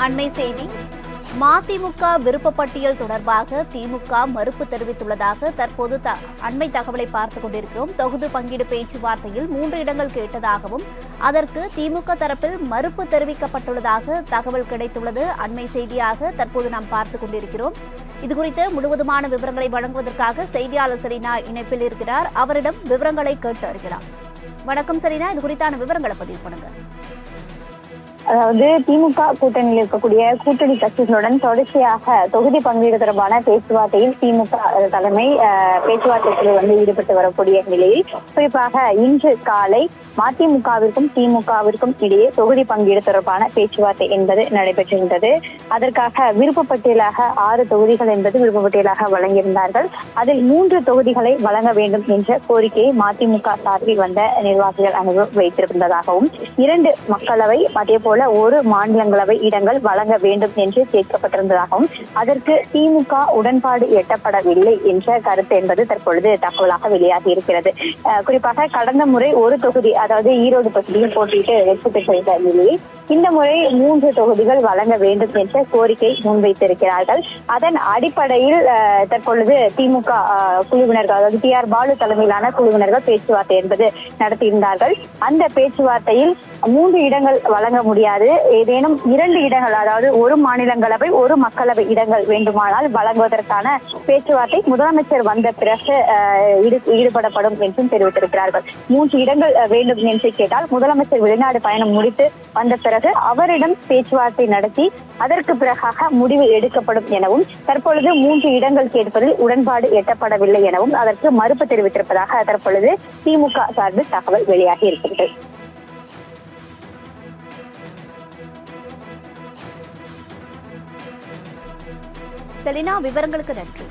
அண்மை செய்தி. மதிமுக விருப்ப பட்டியல் தொடர்பாக திமுக மறுப்பு தெரிவித்துள்ளதாக தற்போது அண்மை தகவலை பார்த்துக் கொண்டிருக்கிறோம். தொகுதி பங்கீடு பேச்சுவார்த்தையில் 3 இடங்கள் கேட்டதாகவும் அதற்கு திமுக தரப்பில் மறுப்பு தெரிவிக்கப்பட்டுள்ளதாக தகவல் கிடைத்துள்ளது. அண்மை செய்தியாக தற்போது நாம் பார்த்துக் கொண்டிருக்கிறோம். இதுகுறித்த முழுவதுமான விவரங்களை வழங்குவதற்காக செய்தியாளர் செரீனா இணைப்பில் இருக்கிறார். அவரிடம் விவரங்களை கேட்டு அறிகிறார். வணக்கம் செரீனா, இது குறித்தான விவரங்களை பதிவு பண்ணுங்க. அதாவது திமுக கூட்டணியில் இருக்கக்கூடிய கூட்டணி கட்சிகளுடன் தொடர்ச்சியாக தொகுதி பங்கீடு தொடர்பான பேச்சுவார்த்தையில் திமுக தலைமை பேச்சுவார்த்தைகளில் ஈடுபட்டு வரக்கூடிய நிலையில் குறிப்பாக இன்று காலை மதிமுகவிற்கும் திமுகவிற்கும் இடையே தொகுதி பங்கீடு தொடர்பான பேச்சுவார்த்தை என்பது நடைபெற்றிருந்தது. அதற்காக விருப்பப்பட்டியலாக 6 தொகுதிகள் என்பது விருப்பப்பட்டியலாக வழங்கியிருந்தார்கள். அதில் 3 தொகுதிகளை வழங்க வேண்டும் என்ற கோரிக்கையை மதிமுக சார்பில் வந்த நிர்வாகிகள் வைத்திருந்ததாகவும் 2 மக்களவை அதேபோல 1 மாநிலங்களவை இடங்கள் வழங்க வேண்டும் என்று கேட்கப்பட்டிருந்ததாகவும் அதற்கு திமுக உடன்பாடு எட்டப்படவில்லை என்ற கருத்து என்பது தற்பொழுது தகவலாக வெளியாகி இருக்கிறது. குறிப்பாக கடந்த முறை 1 தொகுதி, அதாவது ஈரோடு தொகுதியில் போட்டியிட்டு வெற்றி பெற்றிருந்த நிலையில் இந்த முறை 3 தொகுதிகள் வழங்க வேண்டும் என்ற கோரிக்கை முன்வைத்திருக்கிறார்கள். அதன் அடிப்படையில் தற்பொழுது திமுக குழுவினர்கள், அதாவது டி ஆர் பாலு தலைமையிலான குழுவினர்கள் பேச்சுவார்த்தை என்பது நடத்தியிருந்தார்கள். அந்த பேச்சுவார்த்தையில் 3 இடங்கள் வழங்க முடியாது, ஏதேனும் 2 இடங்கள், அதாவது 1 மாநிலங்களவை 1 மக்களவை இடங்கள் வேண்டுமானால் வழங்குவதற்கான பேச்சுவார்த்தை முதலமைச்சர் வந்த பிறகு ஈடுபடப்படும் என்றும் தெரிவித்திருக்கிறார்கள். 3 இடங்கள் வேண்டும் என்று கேட்டால் முதலமைச்சர் வெளிநாடு பயணம் முடித்து வந்த பிறகு அவரிடம் பேச்சுவார்த்தை நடத்தி அதற்கு பிறகாக முடிவு எடுக்கப்படும் எனவும் தற்பொழுது 3 இடங்கள் கேட்பதில் உடன்பாடு எட்டப்படவில்லை எனவும் அதற்கு மறுப்பு தெரிவித்திருப்பதாக தற்பொழுது திமுக சார்பில் தகவல் வெளியாகி இருக்கிறது. செரீனா, விவரங்களுக்கு நன்றி.